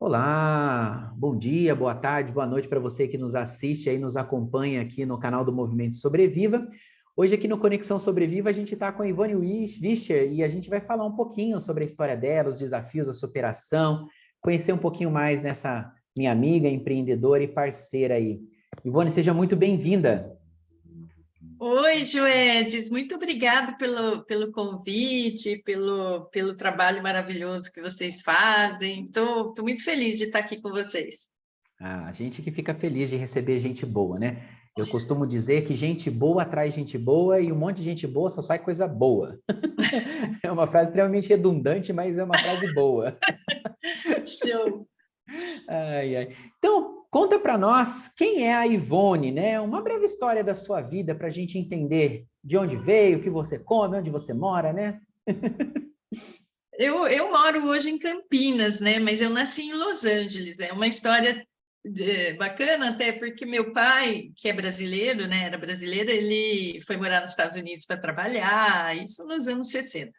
Olá, bom dia, boa tarde, boa noite para você que nos assiste aí, nos acompanha aqui no canal do Movimento Sobreviva. Hoje aqui no Conexão Sobreviva a gente está com a Ivone Wischer e a gente vai falar um pouquinho sobre a história dela, os desafios, a superação, conhecer um pouquinho mais nessa minha amiga, empreendedora e parceira aí. Ivone, seja muito bem-vinda. Oi, Joedes, muito obrigada pelo convite, pelo trabalho maravilhoso que vocês fazem. Estou muito feliz de estar aqui com vocês. Ah, a gente que fica feliz de receber gente boa, né? Eu costumo dizer que gente boa atrai gente boa e um monte de gente boa só sai coisa boa. É uma frase extremamente redundante, mas é uma frase boa. Show! Ai, ai. Então, conta para nós quem é a Ivone, né? Uma breve história da sua vida para a gente entender de onde veio, o que você come, onde você mora, né? Eu moro hoje em Campinas, né? Mas eu nasci em Los Angeles. É uma história bacana até porque meu pai, que é brasileiro, né? Era brasileiro, ele foi morar nos Estados Unidos para trabalhar, isso nos anos 60.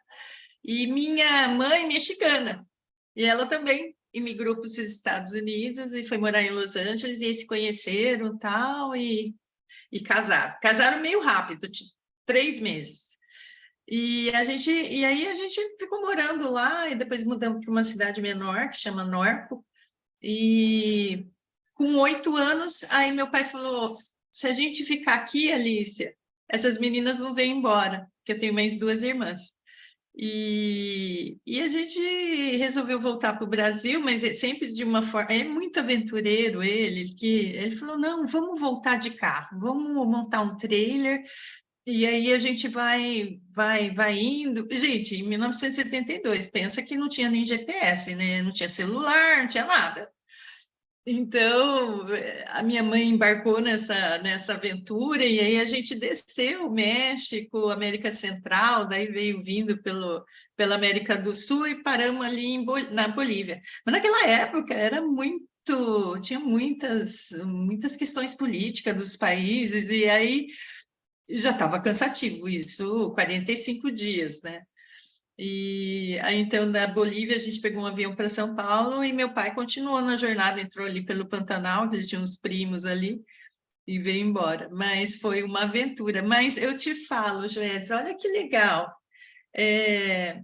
E minha mãe, mexicana. E ela também imigrou para os Estados Unidos e foi morar em Los Angeles, e eles se conheceram tal, e casaram. Casaram meio rápido, 3 meses. E aí a gente ficou morando lá, e depois mudamos para uma cidade menor, que chama Norco, e com 8 anos, aí meu pai falou, se a gente ficar aqui, Alicia, essas meninas não vêm embora, porque eu tenho mais 2 irmãs. E a gente resolveu voltar para o Brasil, mas sempre de uma forma. É muito aventureiro ele falou: não, vamos voltar de carro, vamos montar um trailer, e aí a gente vai indo. Gente, em 1972, pensa que não tinha nem GPS, né? Não tinha celular, não tinha nada. Então, a minha mãe embarcou nessa aventura, e aí a gente desceu o México, América Central, daí veio vindo pela América do Sul e paramos ali na Bolívia. Mas naquela época era tinha muitas questões políticas dos países, e aí já estava cansativo isso, 45 dias, né? E aí, então, da Bolívia, a gente pegou um avião para São Paulo e meu pai continuou na jornada, entrou ali pelo Pantanal, que ele tinha uns primos ali, e veio embora. Mas foi uma aventura. Mas eu te falo, Joedes, olha que legal. É,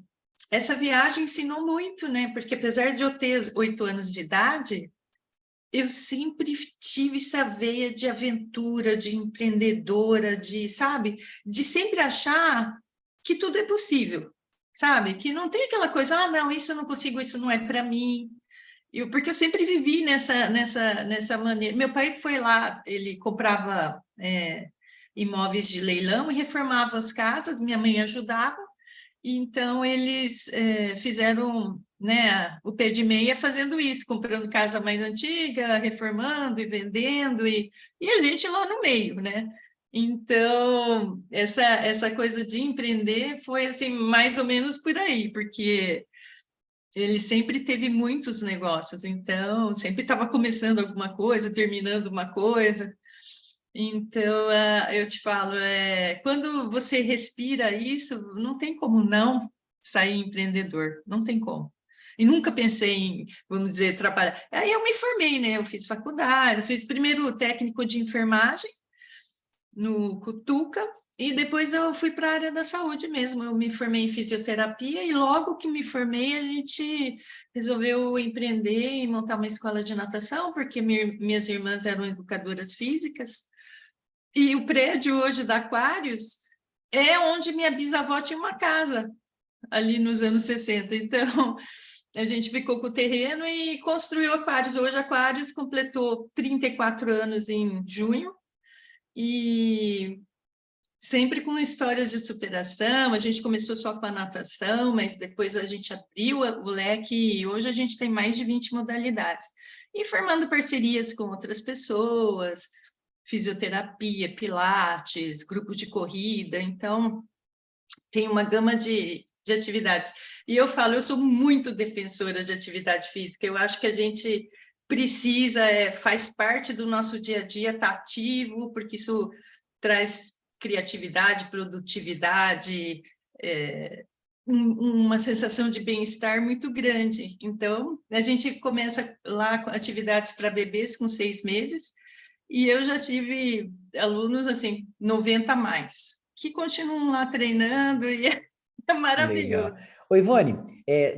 essa viagem ensinou muito, né? Porque apesar de eu ter 8 anos de idade, eu sempre tive essa veia de aventura, de empreendedora, sabe? De sempre achar que tudo é possível, sabe? Que não tem aquela coisa, ah, não, isso eu não consigo, isso não é para mim. Porque eu sempre vivi nessa maneira. Meu pai foi lá, ele comprava imóveis de leilão e reformava as casas, minha mãe ajudava. Então, eles fizeram, né, o pé de meia fazendo isso, comprando casa mais antiga, reformando e vendendo, e a gente lá no meio, né? Então, essa coisa de empreender foi, assim, mais ou menos por aí, porque ele sempre teve muitos negócios, então, sempre estava começando alguma coisa, terminando uma coisa. Então, eu te falo, quando você respira isso, não tem como não sair empreendedor, não tem como. E nunca pensei em, vamos dizer, trabalhar. Aí eu me formei, né? Eu fiz faculdade, eu fiz primeiro técnico de enfermagem no Cutuca, e depois eu fui para a área da saúde mesmo. Eu me formei em fisioterapia e logo que me formei, a gente resolveu empreender e montar uma escola de natação, porque minhas irmãs eram educadoras físicas. E o prédio hoje da Aquários é onde minha bisavó tinha uma casa, ali nos anos 60. Então, a gente ficou com o terreno e construiu Aquários. Hoje, Aquários completou 34 anos em junho, e sempre com histórias de superação. A gente começou só com a natação, mas depois a gente abriu o leque e hoje a gente tem mais de 20 modalidades. E formando parcerias com outras pessoas, fisioterapia, pilates, grupo de corrida, então tem uma gama de atividades. E eu falo, eu sou muito defensora de atividade física, eu acho que a gente precisa, faz parte do nosso dia a dia estar ativo, porque isso traz criatividade, produtividade, uma sensação de bem-estar muito grande. Então, a gente começa lá com atividades para bebês com 6 meses, e eu já tive alunos, assim, 90 a mais, que continuam lá treinando, e é Legal. maravilhoso. Ô, Ivone,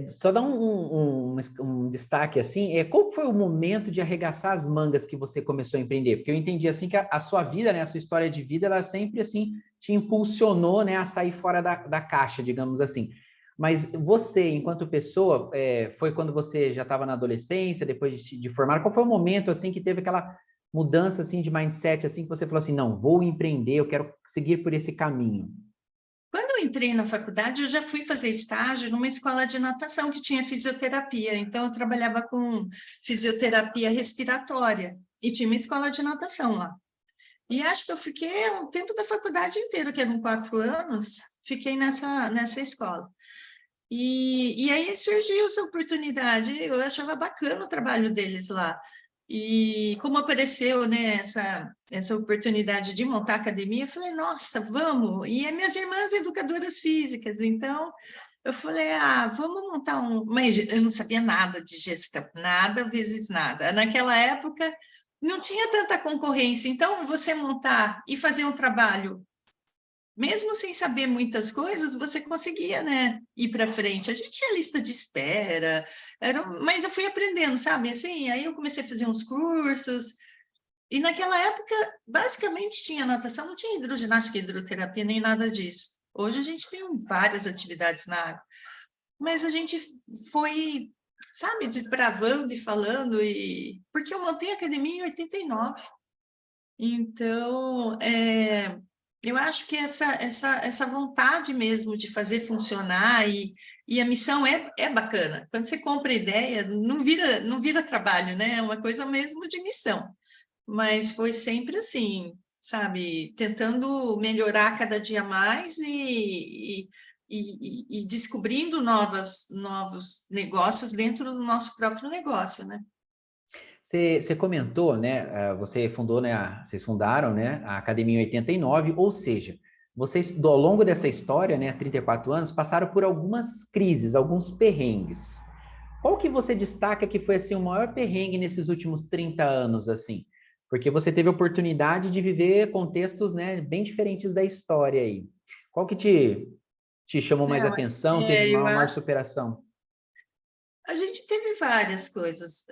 só dá um destaque assim, qual foi o momento de arregaçar as mangas que você começou a empreender? Porque eu entendi assim que a sua vida, né, a sua história de vida, ela sempre assim te impulsionou, né, a sair fora da caixa, digamos assim. Mas você, enquanto pessoa, foi quando você já estava na adolescência, depois de formar, qual foi o momento assim que teve aquela mudança assim de mindset assim que você falou assim, não, vou empreender, eu quero seguir por esse caminho? Quando eu entrei na faculdade, eu já fui fazer estágio numa escola de natação que tinha fisioterapia. Então, eu trabalhava com fisioterapia respiratória e tinha uma escola de natação lá. E acho que eu fiquei o tempo da faculdade inteira, que eram 4 anos, fiquei nessa escola. E aí surgiu essa oportunidade, eu achava bacana o trabalho deles lá. E como apareceu, né, essa oportunidade de montar academia, eu falei, nossa, vamos! E as minhas irmãs educadoras físicas, então eu falei, vamos montar um... Mas eu não sabia nada de gestão, nada vezes nada. Naquela época não tinha tanta concorrência, então você montar e fazer um trabalho mesmo sem saber muitas coisas, você conseguia, né, ir para frente. A gente tinha lista de espera, mas eu fui aprendendo, sabe? Assim, aí eu comecei a fazer uns cursos, e naquela época, basicamente, tinha natação, não tinha hidroginástica, hidroterapia, nem nada disso. Hoje a gente tem várias atividades na água, mas a gente foi, sabe, desbravando e falando, porque eu montei a academia em 89. Então, eu acho que essa vontade mesmo de fazer funcionar e a missão é bacana. Quando você compra ideia, não vira trabalho, né? É uma coisa mesmo de missão. Mas foi sempre assim, sabe? Tentando melhorar cada dia mais e descobrindo novos negócios dentro do nosso próprio negócio, né? Você comentou, né? Você fundou, né? Vocês fundaram, né? A Academia em 89, ou seja, vocês, ao longo dessa história, né? 34 anos, passaram por algumas crises, alguns perrengues. Qual que você destaca que foi assim o maior perrengue nesses últimos 30 anos, assim? Porque você teve a oportunidade de viver contextos, né? Bem diferentes da história aí. Qual que te chamou mais Não, atenção? Teve eu maior acho. superação? A gente teve várias coisas.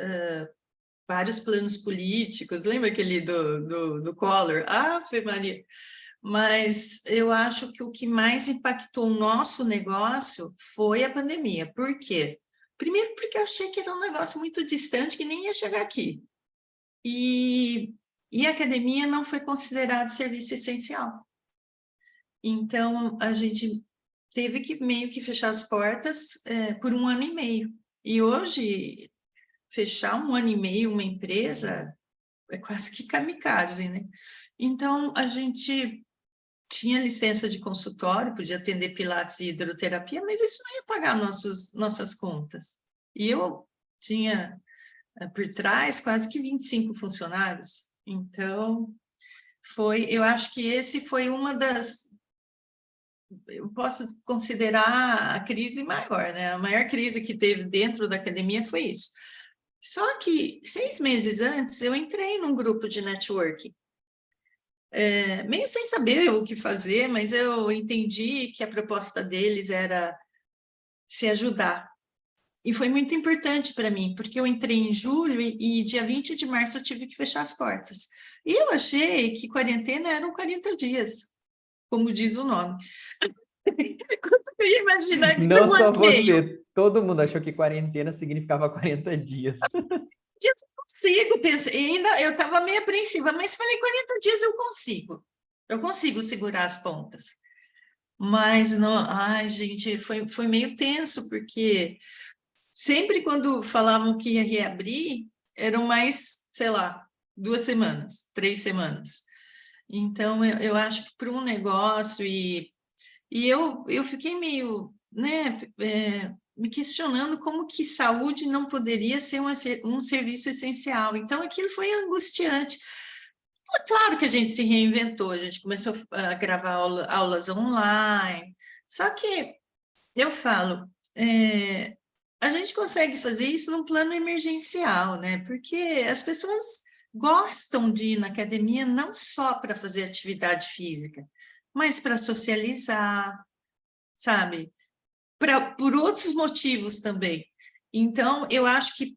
Vários planos políticos, lembra aquele do Collor? Ave Maria! Mas eu acho que o que mais impactou o nosso negócio foi a pandemia. Por quê? Primeiro porque eu achei que era um negócio muito distante, que nem ia chegar aqui. E a academia não foi considerado serviço essencial. Então, a gente teve que meio que fechar as portas por 1 ano e meio. E hoje, fechar 1 ano e meio uma empresa é quase que kamikaze, né? Então, a gente tinha licença de consultório, podia atender pilates e hidroterapia, mas isso não ia pagar nossas contas. E eu tinha, por trás, quase que 25 funcionários. Então, eu acho que esse foi uma eu posso considerar a crise maior, né? A maior crise que teve dentro da academia foi isso. Só que 6 meses antes eu entrei num grupo de networking, meio sem saber o que fazer, mas eu entendi que a proposta deles era se ajudar. E foi muito importante para mim, porque eu entrei em julho e dia 20 de março eu tive que fechar as portas. E eu achei que quarentena eram 40 dias, como diz o nome. Quando eu ia imaginar que Não um ano só e meio. você, todo mundo achou que quarentena significava 40 dias. Dias eu consigo, pensei, e ainda eu estava meio apreensiva, mas falei, 40 dias eu consigo segurar as pontas. Mas, não, ai, gente, foi meio tenso, porque sempre quando falavam que ia reabrir, eram mais, sei lá, 2 semanas, 3 semanas. Então, eu acho que para um negócio, e eu fiquei meio, né, me questionando como que saúde não poderia ser um serviço essencial. Então, aquilo foi angustiante. Claro que a gente se reinventou, a gente começou a gravar aulas online, só que eu falo, a gente consegue fazer isso num plano emergencial, né? Porque as pessoas gostam de ir na academia não só para fazer atividade física, mas para socializar, sabe? Por outros motivos também. Então, eu acho que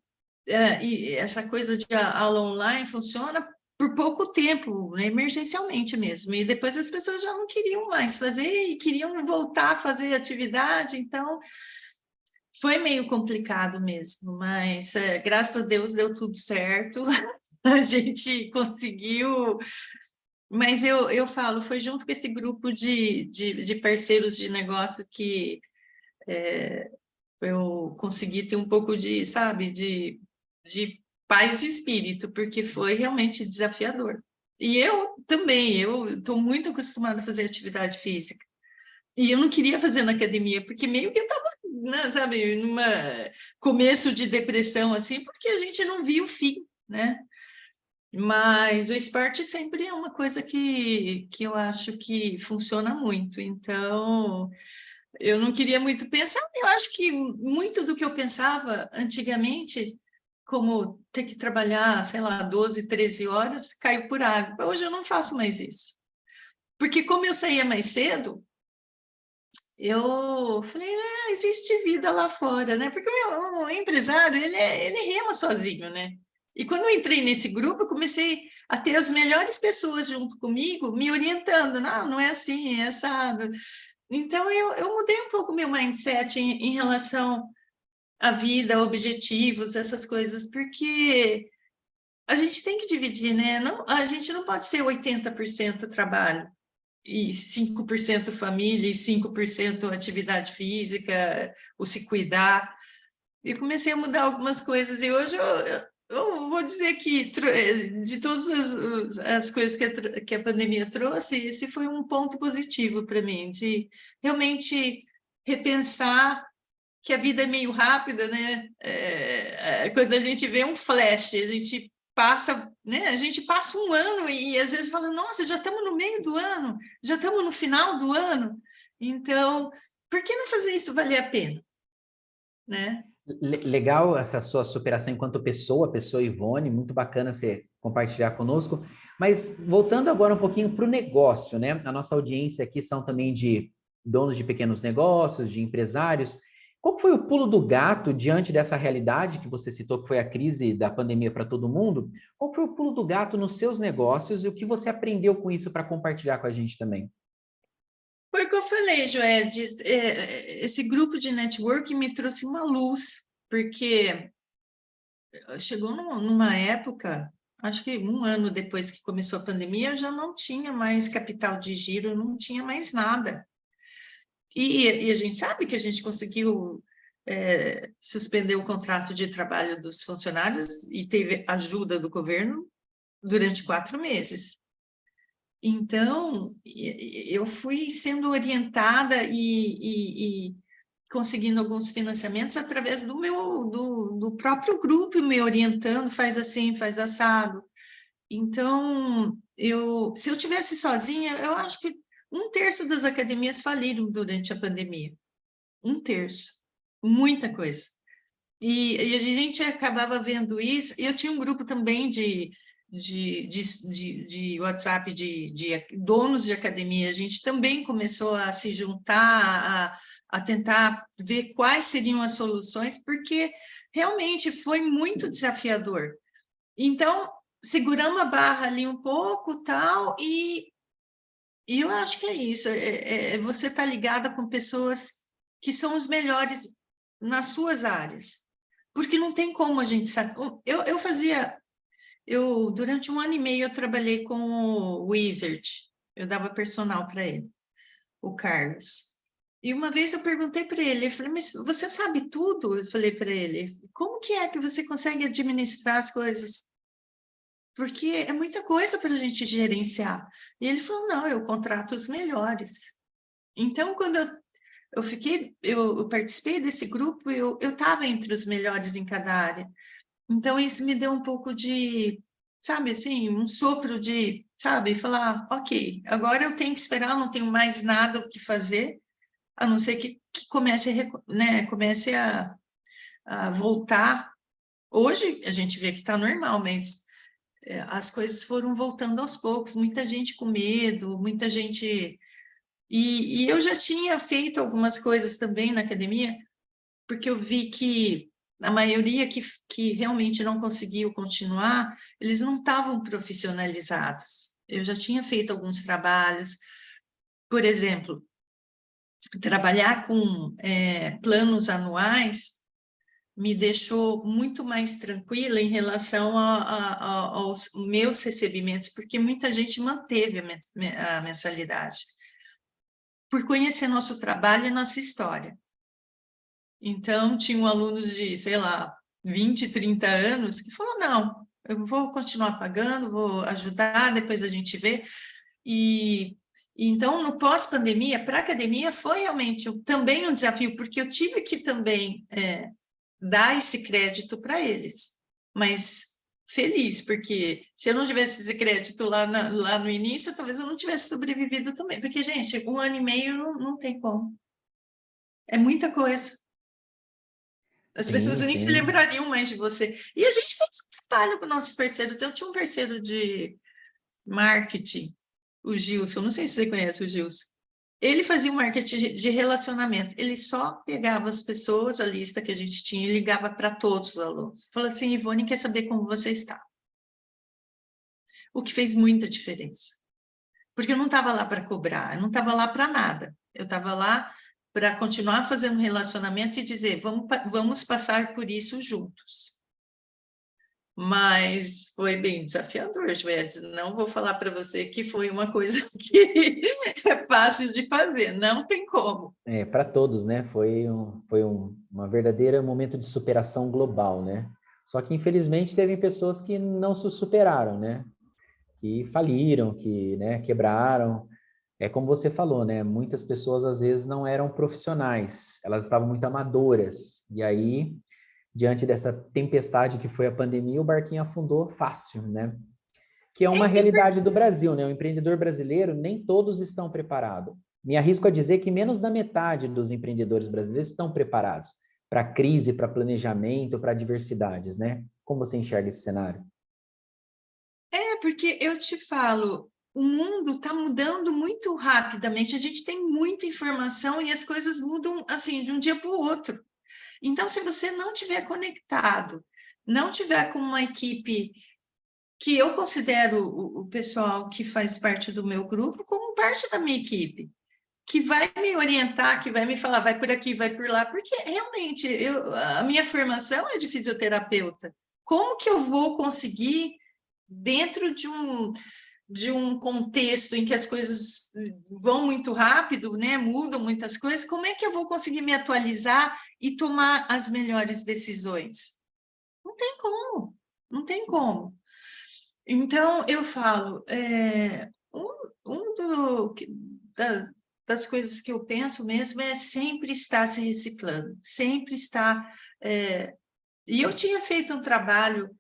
e essa coisa de aula online funciona por pouco tempo, né, emergencialmente mesmo. E depois as pessoas já não queriam mais fazer e queriam voltar a fazer atividade, então foi meio complicado mesmo, mas graças a Deus deu tudo certo, a gente conseguiu. Mas eu falo, foi junto com esse grupo de parceiros de negócio que eu consegui ter um pouco de, sabe, de paz de espírito, porque foi realmente desafiador. E eu também, eu estou muito acostumada a fazer atividade física. E eu não queria fazer na academia, porque meio que eu estava, né, sabe, numa começo de depressão, assim, porque a gente não via o fim, né? Mas o esporte sempre é uma coisa que eu acho que funciona muito. Então, eu não queria muito pensar, eu acho que muito do que eu pensava antigamente, como ter que trabalhar, sei lá, 12, 13 horas, caiu por água. Hoje eu não faço mais isso. Porque como eu saía mais cedo, eu falei, existe vida lá fora, né? Porque o empresário, ele rema sozinho, né? E quando eu entrei nesse grupo, eu comecei a ter as melhores pessoas junto comigo, me orientando. Não, não é assim, é assado. Então, eu mudei um pouco meu mindset em relação à vida, objetivos, essas coisas, porque a gente tem que dividir, né? Não, a gente não pode ser 80% trabalho e 5% família e 5% atividade física, ou se cuidar. E comecei a mudar algumas coisas. E hoje eu vou dizer que de todas as coisas que a pandemia trouxe, esse foi um ponto positivo para mim, de realmente repensar que a vida é meio rápida, né? Quando a gente vê um flash, a gente passa, né? A gente passa um ano e às vezes fala, nossa, já estamos no meio do ano, já estamos no final do ano. Então, por que não fazer isso valer a pena, né? Legal essa sua superação enquanto pessoa Ivone, muito bacana você compartilhar conosco. Mas voltando agora um pouquinho para o negócio, né? A nossa audiência aqui são também de donos de pequenos negócios, de empresários. Qual foi o pulo do gato diante dessa realidade que você citou, que foi a crise da pandemia para todo mundo? Qual foi o pulo do gato nos seus negócios e o que você aprendeu com isso para compartilhar com a gente também? Foi o que eu falei, Joé, esse grupo de networking me trouxe uma luz, porque chegou numa época, acho que um ano depois que começou a pandemia, eu já não tinha mais capital de giro, não tinha mais nada. E a gente sabe que a gente conseguiu suspender o contrato de trabalho dos funcionários e teve ajuda do governo durante 4 meses. Então, eu fui sendo orientada e conseguindo alguns financiamentos através do próprio grupo me orientando, faz assim, faz assado. Então, se eu tivesse sozinha, eu acho que 1/3 das academias faliram durante a pandemia. 1/3. Muita coisa. E a gente acabava vendo isso. E eu tinha um grupo também de WhatsApp de donos de academia. A gente também começou a se juntar, a tentar ver quais seriam as soluções, porque realmente foi muito desafiador. Então, seguramos a barra ali um pouco, tal, e eu acho que é isso. Você está ligada com pessoas que são os melhores nas suas áreas. Porque não tem como a gente saber. Durante 1 ano e meio, eu trabalhei com o Wizard. Eu dava personal para ele, o Carlos. E uma vez eu perguntei para ele, eu falei, mas você sabe tudo? Eu falei para ele, como que é que você consegue administrar as coisas? Porque é muita coisa para a gente gerenciar. E ele falou, não, eu contrato os melhores. Então, quando eu participei desse grupo, eu estava entre os melhores em cada área. Então, isso me deu um pouco de, sabe, assim, um sopro de, sabe, falar, ok, agora eu tenho que esperar, não tenho mais nada o que fazer, a não ser que que comece a voltar. Hoje a gente vê que está normal, mas as coisas foram voltando aos poucos, muita gente com medo, muita gente... E eu já tinha feito algumas coisas também na academia, porque eu vi que a maioria que realmente não conseguiu continuar, eles não estavam profissionalizados. Eu já tinha feito alguns trabalhos, por exemplo, trabalhar com planos anuais me deixou muito mais tranquila em relação aos meus recebimentos, porque muita gente manteve a mensalidade, por conhecer nosso trabalho e nossa história. Então, tinham alunos de, sei lá, 20, 30 anos que falaram, não, eu vou continuar pagando, vou ajudar, depois a gente vê. E então, no pós-pandemia, para a academia, foi realmente também um desafio, porque eu tive que também dar esse crédito para eles. Mas feliz, porque se eu não tivesse esse crédito lá no início, talvez eu não tivesse sobrevivido também. Porque, gente, 1 ano e meio não tem como. É muita coisa. As pessoas Sim, nem se sim. lembrariam mais de você. E a gente fez um trabalho com nossos parceiros. Eu tinha um parceiro de marketing, o Gilson, não sei se você conhece o Gilson. Ele fazia um marketing de relacionamento. Ele só pegava as pessoas, a lista que a gente tinha, e ligava para todos os alunos. Falou assim, Ivone, quer saber como você está? O que fez muita diferença. Porque eu não estava lá para cobrar, eu não estava lá para nada. Eu estava lá para continuar fazendo relacionamento e dizer, vamos passar por isso juntos. Mas foi bem desafiador, Joedes. Não vou falar para você que foi uma coisa que é fácil de fazer, não tem como. Para todos, né? Uma verdadeira momento de superação global, né? Só que, infelizmente, teve pessoas que não se superaram, né? Que faliram, que, né, quebraram. É como você falou, né? Muitas pessoas, às vezes, não eram profissionais. Elas estavam muito amadoras. E aí, diante dessa tempestade que foi a pandemia, o barquinho afundou fácil, né? Que é uma realidade do Brasil, né? O empreendedor brasileiro, nem todos estão preparados. Me arrisco a dizer que menos da metade dos empreendedores brasileiros estão preparados para crise, para planejamento, para adversidades, né? Como você enxerga esse cenário? Porque eu te falo, o mundo está mudando muito rapidamente, a gente tem muita informação e as coisas mudam assim de um dia para o outro. Então, se você não tiver conectado, não tiver com uma equipe que eu considero o pessoal que faz parte do meu grupo como parte da minha equipe, que vai me orientar, que vai me falar, vai por aqui, vai por lá, porque realmente a minha formação é de fisioterapeuta. Como que eu vou conseguir, dentro de um contexto em que as coisas vão muito rápido, né, mudam muitas coisas, como é que eu vou conseguir me atualizar e tomar as melhores decisões? Não tem como, não tem como. Então, eu falo, das coisas que eu penso mesmo é sempre estar se reciclando, sempre estar... e eu tinha feito um trabalho,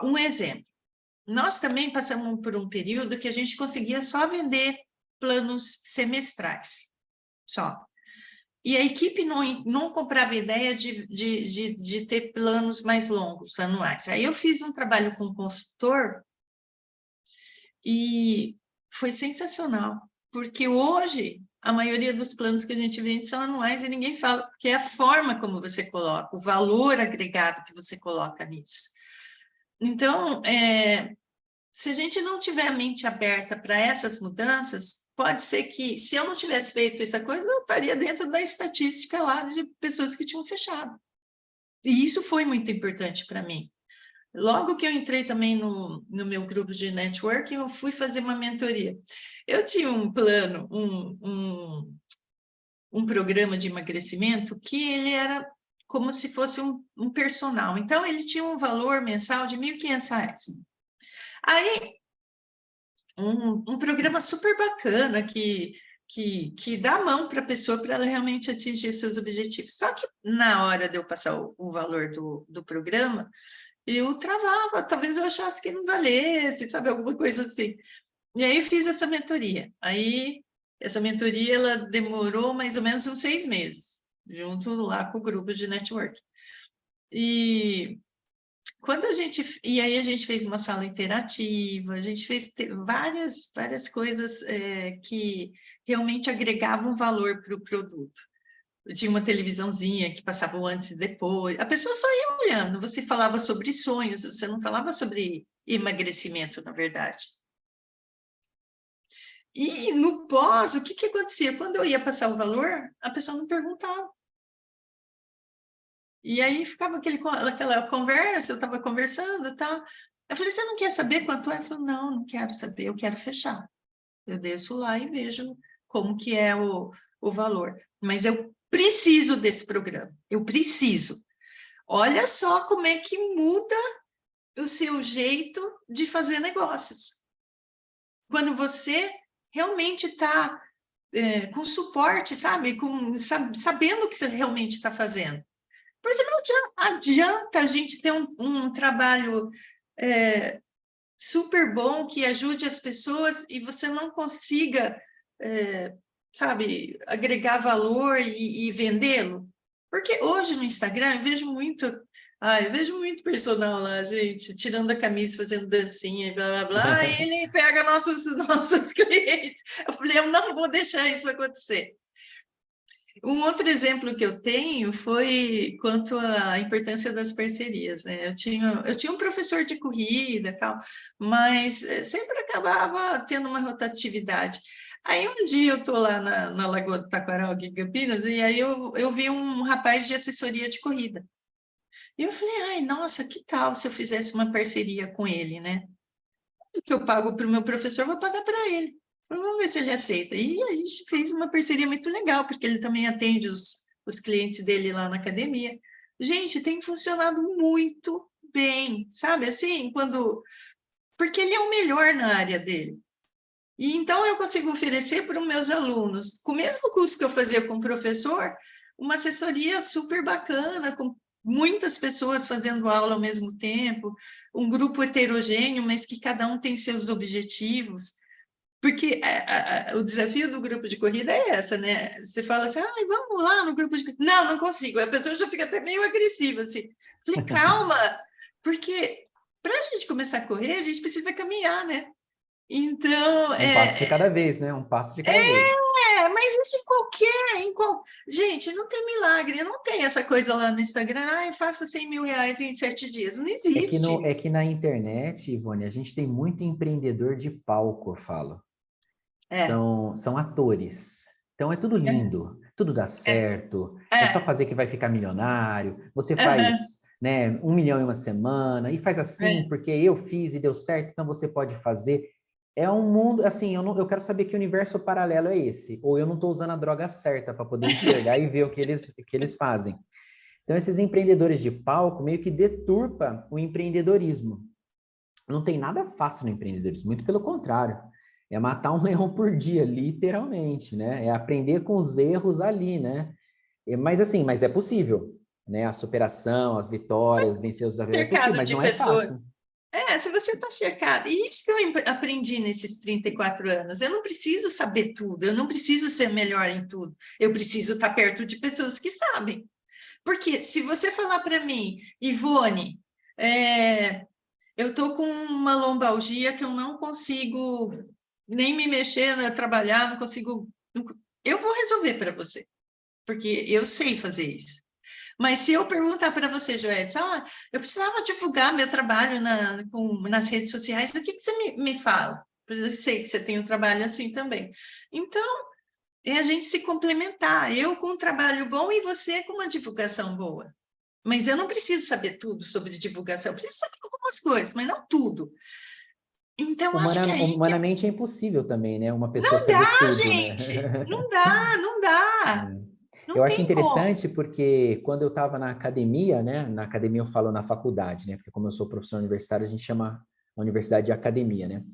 um exemplo, nós também passamos por um período que a gente conseguia só vender planos semestrais, só. E a equipe não comprava ideia de ter planos mais longos, anuais. Aí eu fiz um trabalho com um consultor e foi sensacional, porque hoje a maioria dos planos que a gente vende são anuais e ninguém fala, porque é a forma como você coloca, o valor agregado que você coloca nisso. Então, se a gente não tiver a mente aberta para essas mudanças, pode ser que, se eu não tivesse feito essa coisa, eu estaria dentro da estatística lá de pessoas que tinham fechado. E isso foi muito importante para mim. Logo que eu entrei também no meu grupo de networking, eu fui fazer uma mentoria. Eu tinha um plano, um programa de emagrecimento que ele era como se fosse um personal. Então, ele tinha um valor mensal de R$ 1.500. Aí, um programa super bacana que dá a mão para a pessoa para ela realmente atingir seus objetivos. Só que na hora de eu passar o valor do programa, eu travava, talvez eu achasse que não valesse, sabe, alguma coisa assim. E aí eu fiz essa mentoria. Aí Essa mentoria, ela demorou mais ou menos uns 6 meses, junto lá com o grupo de network. E e aí a gente fez uma sala interativa, a gente fez várias coisas que realmente agregavam valor para o produto. Tinha uma televisãozinha que passava o antes e depois. A pessoa só ia olhando, você falava sobre sonhos, você não falava sobre emagrecimento, na verdade. E no pós, o que acontecia? Quando eu ia passar o valor, a pessoa não perguntava. E aí ficava aquela conversa, eu estava conversando e tal. Eu falei, você não quer saber quanto é? Ele falou, não quero saber, eu quero fechar. Eu desço lá e vejo como que é o valor. Mas eu preciso desse programa, eu preciso. Olha só como é que muda o seu jeito de fazer negócios. Quando você realmente está com suporte, sabe? Sabendo o que você realmente está fazendo. Porque não adianta a gente ter um trabalho super bom que ajude as pessoas e você não consiga, sabe, agregar valor e vendê-lo. Porque hoje no Instagram eu vejo muito personal lá, gente, tirando a camisa, fazendo dancinha e blá, blá, blá, e ele pega nossos clientes. Eu falei, eu não vou deixar isso acontecer. Um outro exemplo que eu tenho foi quanto à importância das parcerias, né? Eu tinha um professor de corrida e tal, mas sempre acabava tendo uma rotatividade. Aí um dia eu estou lá na Lagoa do Taquaral, aqui em Campinas, e aí eu vi um rapaz de assessoria de corrida. E eu falei, ai, nossa, que tal se eu fizesse uma parceria com ele, né? O que eu pago para o meu professor, eu vou pagar para ele. Vamos ver se ele aceita. E a gente fez uma parceria muito legal, porque ele também atende os clientes dele lá na academia. Gente, tem funcionado muito bem, sabe? Assim, porque ele é o melhor na área dele. E então eu consigo oferecer para os meus alunos, com o mesmo curso que eu fazia com o professor, uma assessoria super bacana, com muitas pessoas fazendo aula ao mesmo tempo, um grupo heterogêneo, mas que cada um tem seus objetivos. Porque o desafio do grupo de corrida é essa, né? Você fala assim, vamos lá no grupo de corrida. Não consigo. A pessoa já fica até meio agressiva, assim. Falei, calma, porque para a gente começar a correr, a gente precisa caminhar, né? Então, Um passo de cada vez, né? Um passo de cada vez. mas isso Gente, não tem milagre, não tem essa coisa lá no Instagram, faça 100 mil reais em 7 dias. Não existe É isso. que na internet, Ivone, a gente tem muito empreendedor de palco, eu falo. É, São atores. Então é tudo é, lindo, tudo dá é, certo, é só é, fazer que vai ficar milionário, você aham, faz, né, 1 milhão em uma semana, e faz assim, é. porque eu fiz e deu certo, então você pode fazer. É um mundo, assim, eu quero saber que universo paralelo é esse, ou eu não estou usando a droga certa para poder enxergar e ver que eles fazem. Então, esses empreendedores de palco meio que deturpa o empreendedorismo. Não tem nada fácil no empreendedorismo, muito pelo contrário. É matar um leão por dia, literalmente, né? É aprender com os erros ali, né? Mas assim, mas é possível, né? A superação, as vitórias, vencer os desafios é possível, Cercado mas de não é fácil. pessoas. Se você está cercado, e isso que eu aprendi nesses 34 anos, eu não preciso saber tudo, eu não preciso ser melhor em tudo, eu preciso estar perto de pessoas que sabem. Porque se você falar para mim, Ivone, eu estou com uma lombalgia que eu não consigo nem me mexer, né, trabalhar, não consigo. Eu vou resolver para você, porque eu sei fazer isso. Mas se eu perguntar para você, Joedes, eu precisava divulgar meu trabalho nas redes sociais, o que você me fala? Eu sei que você tem um trabalho assim também. Então, é a gente se complementar. Eu com um trabalho bom e você com uma divulgação boa. Mas eu não preciso saber tudo sobre divulgação, eu preciso saber algumas coisas, mas não tudo. Então, acho que é aí que Humanamente é impossível também, né? Uma pessoa não saber dá, tudo, né? gente. Não dá, não dá. Eu Não acho tem como. interessante porque quando eu estava na academia, né? Na academia eu falo na faculdade, né? Porque como eu sou professor universitário, a gente chama a universidade de academia, né?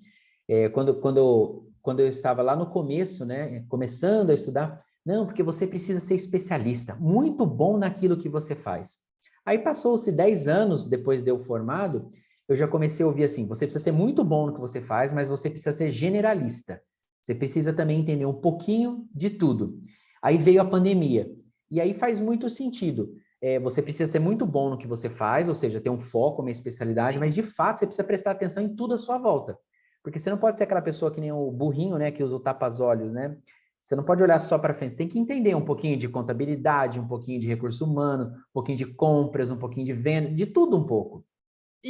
Quando eu estava lá no começo, né? Começando a estudar, não, porque você precisa ser especialista, muito bom naquilo que você faz. Aí passou-se 10 anos depois de eu formado, eu já comecei a ouvir assim, você precisa ser muito bom no que você faz, mas você precisa ser generalista. Você precisa também entender um pouquinho de tudo. Aí veio a pandemia. E aí faz muito sentido. Você precisa ser muito bom no que você faz, ou seja, ter um foco, uma especialidade, mas de fato você precisa prestar atenção em tudo à sua volta. Porque você não pode ser aquela pessoa que nem o burrinho, né, que usa o tapa-olhos, né? Você não pode olhar só para frente, você tem que entender um pouquinho de contabilidade, um pouquinho de recursos humanos, um pouquinho de compras, um pouquinho de venda, de tudo um pouco.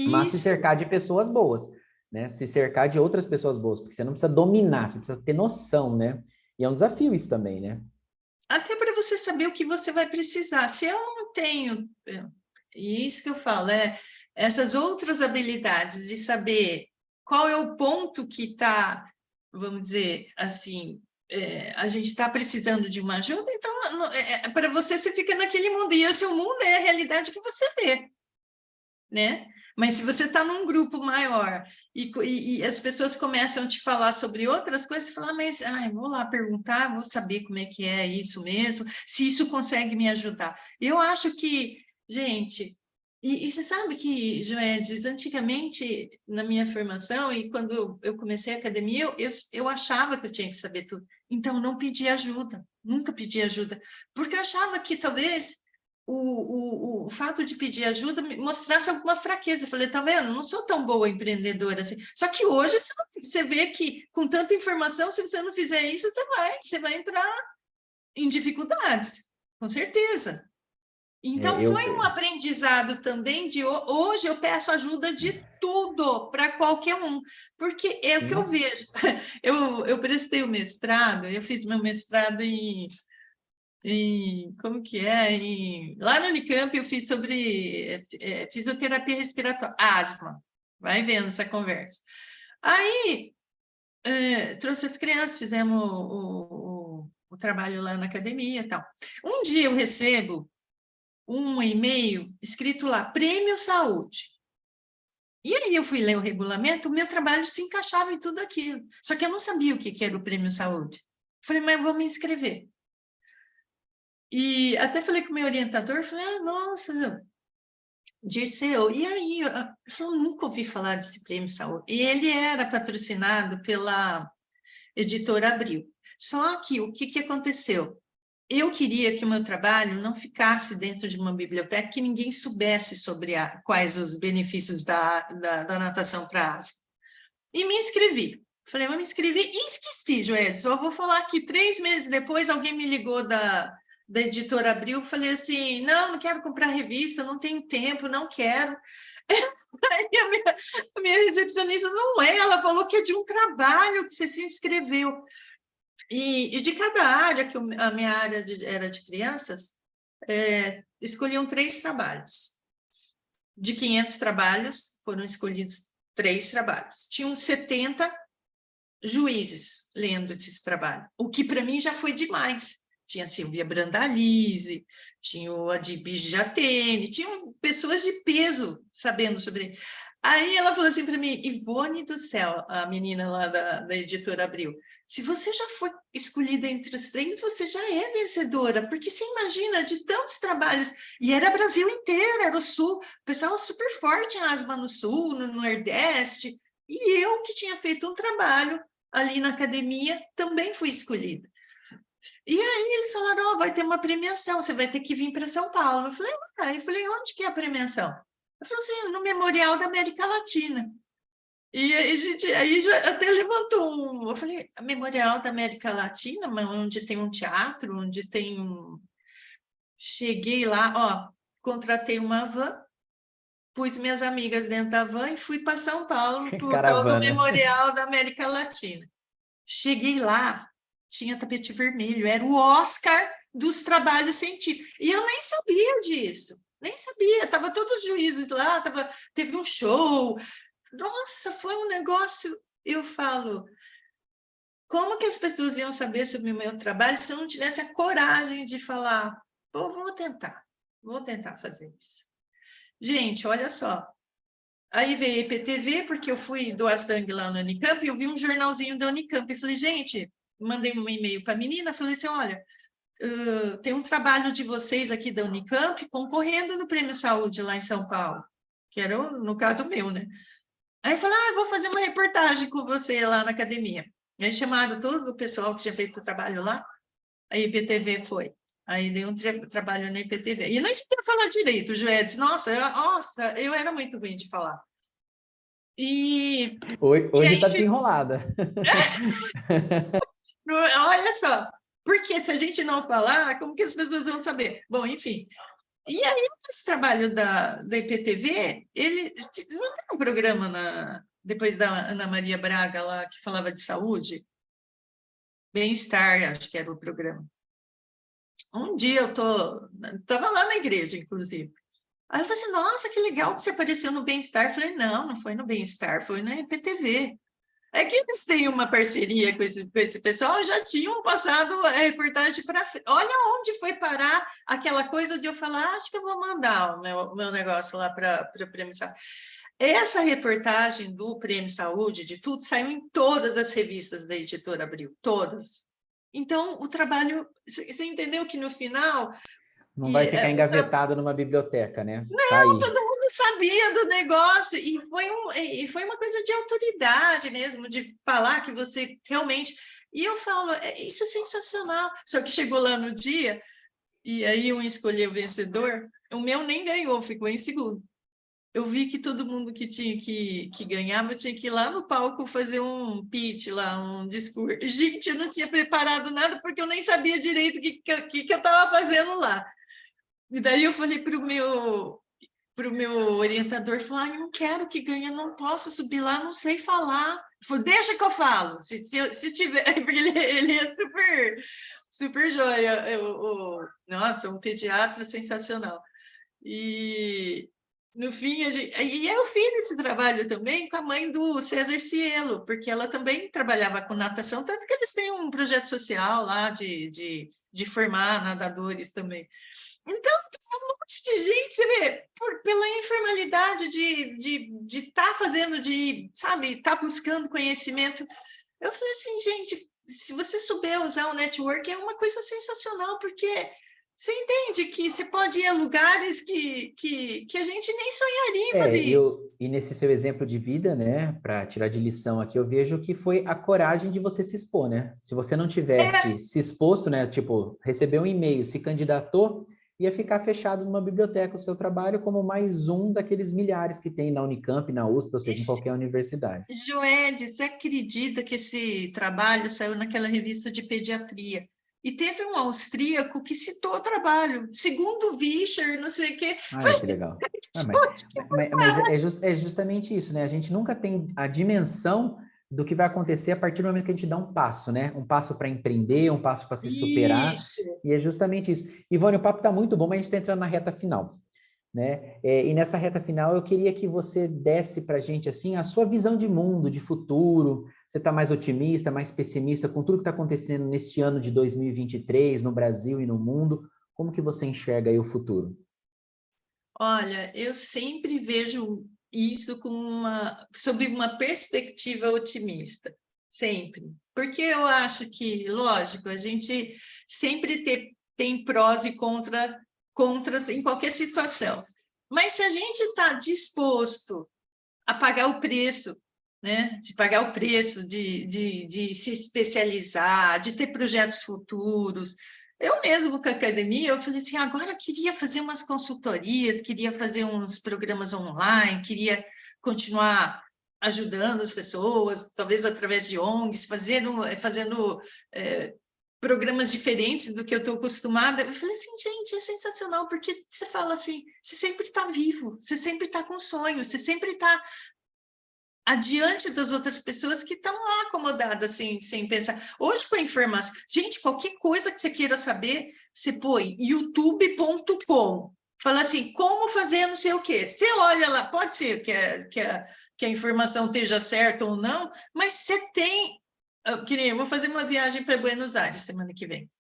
Mas se Isso. cercar de pessoas boas, né? Se cercar de outras pessoas boas, porque você não precisa dominar, você precisa ter noção, né? E é um desafio isso também, né? Até para você saber o que você vai precisar. Se eu não tenho, e isso que eu falo, essas outras habilidades de saber qual é o ponto que está, vamos dizer assim, a gente está precisando de uma ajuda, então, para você, você fica naquele mundo, e o seu mundo é a realidade que você vê, né? Mas se você está num grupo maior e as pessoas começam a te falar sobre outras coisas, você fala, mas vou lá perguntar, vou saber como é que é isso mesmo, se isso consegue me ajudar. Eu acho que, gente, e você sabe que, Joedes, antigamente, na minha formação, e quando eu comecei a academia, eu achava que eu tinha que saber tudo. Então, eu não pedi ajuda, nunca pedi ajuda, porque eu achava que talvez o fato de pedir ajuda me mostrasse alguma fraqueza. Eu falei, tá vendo? Não sou tão boa empreendedora assim. Só que hoje você vê que com tanta informação, se você não fizer isso, você vai entrar em dificuldades, com certeza. Então, Eu, foi um aprendizado também de hoje eu peço ajuda de tudo para qualquer um, porque é o que eu sim, vejo. Eu prestei o mestrado, eu fiz meu mestrado como que é? Lá no Unicamp eu fiz sobre fisioterapia respiratória, asma. Vai vendo essa conversa. Aí trouxe as crianças, fizemos o trabalho lá na academia e tal. Um dia eu recebo um e-mail escrito lá, Prêmio Saúde. E aí eu fui ler o regulamento, o meu trabalho se encaixava em tudo aquilo. Só que eu não sabia o que era o Prêmio Saúde. Falei, mas eu vou me inscrever. E até falei com o meu orientador, falei, nossa, Dirceu, e aí? Ele falou, nunca ouvi falar desse prêmio Saúde. E ele era patrocinado pela editora Abril. Só que o que aconteceu? Eu queria que o meu trabalho não ficasse dentro de uma biblioteca, que ninguém soubesse sobre quais os benefícios da natação para asma. E me inscrevi. Falei, eu me inscrevi e esqueci, Joelson. Eu vou falar que 3 meses depois alguém me ligou da editora Abril, falei assim, não quero comprar revista, não tenho tempo, não quero. Aí a minha recepcionista, não é, ela falou que é de um trabalho que você se inscreveu. E de cada área, que a minha área era de crianças, escolhiam 3 trabalhos. De 500 trabalhos, foram escolhidos 3 trabalhos. Tinham 70 juízes lendo esses trabalhos, o que para mim já foi demais. Tinha a Silvia Brandalize, tinha o Adib Jatene, tinham pessoas de peso sabendo sobre. Aí ela falou assim para mim, Ivone do céu, a menina lá da editora Abril, se você já foi escolhida entre os 3, você já é vencedora, porque você imagina de tantos trabalhos, e era Brasil inteiro, era o Sul, o pessoal super forte em asma no Sul, no Nordeste, e eu que tinha feito um trabalho ali na academia, também fui escolhida. E aí eles falaram, vai ter uma premiação, você vai ter que vir para São Paulo. Eu falei, onde que é a premiação? Eu falei assim, no Memorial da América Latina. E a gente aí já até levantou eu falei, Memorial da América Latina, mas onde tem um teatro, onde tem um... Cheguei lá, contratei uma van, pus minhas amigas dentro da van e fui para São Paulo, para o tal do caravana. Memorial da América Latina. Cheguei lá, tinha tapete vermelho, era o Oscar dos trabalhos científicos. E eu nem sabia disso, nem sabia. Tava todos os juízes lá, teve um show. Nossa, foi um negócio. Eu falo, como que as pessoas iam saber sobre o meu trabalho se eu não tivesse a coragem de falar, pô, vou tentar fazer isso. Gente, olha só, aí veio a IPTV, porque eu fui doar sangue lá no Unicamp, e eu vi um jornalzinho da Unicamp, e falei, gente, mandei um e-mail para a menina, falei assim, olha, tem um trabalho de vocês aqui da Unicamp concorrendo no Prêmio Saúde lá em São Paulo, que era, no caso, meu, né? Aí falou, vou fazer uma reportagem com você lá na academia. Aí chamaram todo o pessoal que tinha feito o trabalho lá, a IPTV foi. Aí dei um trabalho na IPTV. E nem sabia falar direito, o Joé disse, nossa, eu era muito ruim de falar. E Hoje está aí, desenrolada. olha só, porque se a gente não falar, como que as pessoas vão saber? Bom, enfim. E aí, esse trabalho da IPTV, ele não tem um programa depois da Ana Maria Braga lá, que falava de saúde? Bem-estar, acho que era o programa. Um dia eu estava lá na igreja, inclusive. Aí eu falei assim, nossa, que legal que você apareceu no Bem-Estar. Eu falei, não foi no Bem-Estar, foi na IPTV. É que eles têm uma parceria com esse pessoal, já tinham passado a reportagem para frente. Olha onde foi parar aquela coisa de eu falar, acho que eu vou mandar o meu negócio lá para o Prêmio Saúde. Essa reportagem do Prêmio Saúde, de tudo, saiu em todas as revistas da Editora Abril, todas. Então, o trabalho, você entendeu que no final... Não vai ficar engavetado numa biblioteca, né? Tá Não, aí. todo mundo sabia do negócio, e foi uma coisa de autoridade mesmo, de falar que você realmente... E eu falo, isso é sensacional. Só que chegou lá no dia, e aí eu escolhi o vencedor, o meu nem ganhou, ficou em segundo. Eu vi que todo mundo que tinha que ganhava tinha que ir lá no palco fazer um pitch lá, um discurso. Gente, eu não tinha preparado nada, porque eu nem sabia direito o que eu estava fazendo lá. E daí eu falei para o meu orientador, falou, eu não quero que ganhe, eu não posso subir lá, não sei falar. Ele falou, deixa que eu falo, se tiver, porque ele é super, super joia, nossa, um pediatra sensacional. E, no fim, e eu fiz esse trabalho também com a mãe do César Cielo, porque ela também trabalhava com natação, tanto que eles têm um projeto social lá de formar nadadores também. Então, um monte de gente, você vê, pela informalidade de estar fazendo, sabe, estar buscando conhecimento. Eu falei assim, gente, se você souber usar o network, é uma coisa sensacional, porque você entende que você pode ir a lugares que a gente nem sonharia em fazer isso. E nesse seu exemplo de vida, né, para tirar de lição aqui, eu vejo que foi a coragem de você se expor, né? Se você não tivesse se exposto, né, tipo, recebeu um e-mail, se candidatou, ia ficar fechado numa biblioteca o seu trabalho como mais um daqueles milhares que tem na Unicamp, na USP, ou seja, em qualquer universidade. Joede, você acredita que esse trabalho saiu naquela revista de pediatria? E teve um austríaco que citou o trabalho, segundo Vischer, não sei o quê. Ai, que legal. É justamente isso, né? A gente nunca tem a dimensão do que vai acontecer a partir do momento que a gente dá um passo, né? Um passo para empreender, um passo para se superar, Isso. e é justamente isso. Ivone, o papo está muito bom, mas a gente está entrando na reta final, né? E nessa reta final eu queria que você desse para a gente assim a sua visão de mundo, de futuro. Você está mais otimista, mais pessimista com tudo que está acontecendo neste ano de 2023 no Brasil e no mundo? Como que você enxerga aí o futuro? Olha, eu sempre vejo isso sob uma perspectiva otimista, sempre. Porque eu acho que, lógico, a gente sempre tem prós e contras em qualquer situação. Mas se a gente está disposto a pagar o preço, né? De pagar o preço, de se especializar, de ter projetos futuros. Eu mesmo com a academia, eu falei assim, agora eu queria fazer umas consultorias, queria fazer uns programas online, queria continuar ajudando as pessoas, talvez através de ONGs, fazendo programas diferentes do que eu estou acostumada. Eu falei assim, gente, é sensacional, porque você fala assim, você sempre está vivo, você sempre está com sonho, você sempre está adiante das outras pessoas que estão lá acomodadas, assim, sem pensar. Hoje, com a informação, gente, qualquer coisa que você queira saber, você põe youtube.com, fala assim, como fazer não sei o quê. Você olha lá, pode ser que a informação esteja certa ou não, mas você tem... Eu vou fazer uma viagem para Buenos Aires semana que vem.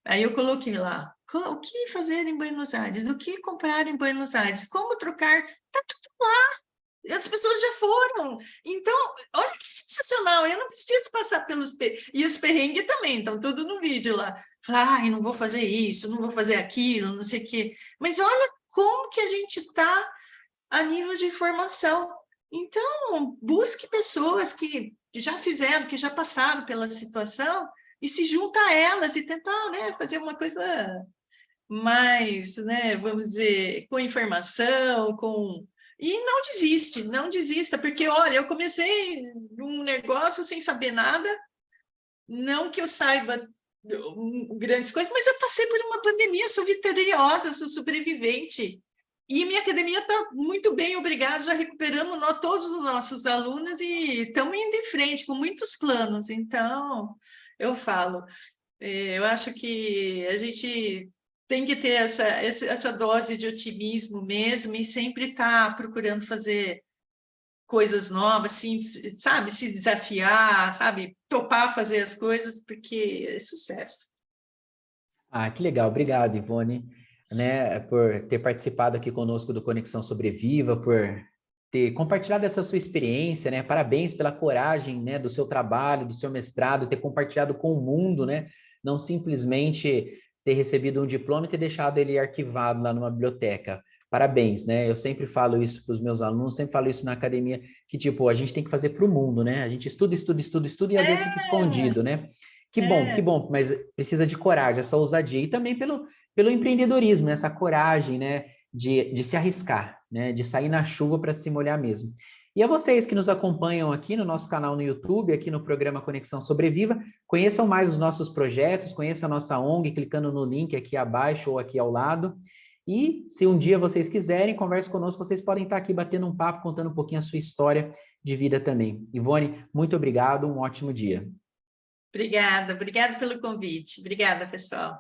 Aí eu coloquei lá, o que fazer em Buenos Aires? O que comprar em Buenos Aires? Como trocar? Está tudo lá. As pessoas já foram. Então, olha que sensacional. Eu não preciso passar pelos... E os perrengues também, estão tudo no vídeo lá. Falar, ai, não vou fazer isso, não vou fazer aquilo, não sei o quê. Mas olha como que a gente está a nível de informação. Então, busque pessoas que que já fizeram, que já passaram pela situação, e se junta a elas e tentar, né, fazer uma coisa mais, né, vamos dizer, com informação, com... E não desiste, não desista, porque, olha, eu comecei um negócio sem saber nada, não que eu saiba grandes coisas, mas eu passei por uma pandemia, sou vitoriosa, sou sobrevivente. E minha academia está muito bem, obrigada, já recuperamos nós, todos os nossos alunos e estamos indo em frente com muitos planos. Então, eu falo, eu acho que a gente tem que ter essa dose de otimismo mesmo e sempre estar procurando fazer coisas novas, assim, sabe, se desafiar, sabe, topar fazer as coisas, porque é sucesso. Ah, que legal. Obrigado, Ivone, né, por ter participado aqui conosco do Conexão Sobreviva, por ter compartilhado essa sua experiência, né? Parabéns pela coragem, né, do seu trabalho, do seu mestrado, ter compartilhado com o mundo, né? Não simplesmente ter recebido um diploma e ter deixado ele arquivado lá numa biblioteca. Parabéns, né? Eu sempre falo isso para os meus alunos, sempre falo isso na academia, que tipo, a gente tem que fazer para o mundo, né? A gente estuda, estuda, estuda, estuda e às vezes fica escondido, né? Que É, bom, mas precisa de coragem, essa ousadia e também pelo empreendedorismo, né? Essa coragem, né? De se arriscar, né? De sair na chuva para se molhar mesmo. E a vocês que nos acompanham aqui no nosso canal no YouTube, aqui no programa Conexão Sobreviva, conheçam mais os nossos projetos, conheçam a nossa ONG, clicando no link aqui abaixo ou aqui ao lado. E se um dia vocês quiserem, converse conosco, vocês podem estar aqui batendo um papo, contando um pouquinho a sua história de vida também. Ivone, muito obrigado, um ótimo dia. obrigada pelo convite. Obrigada, pessoal.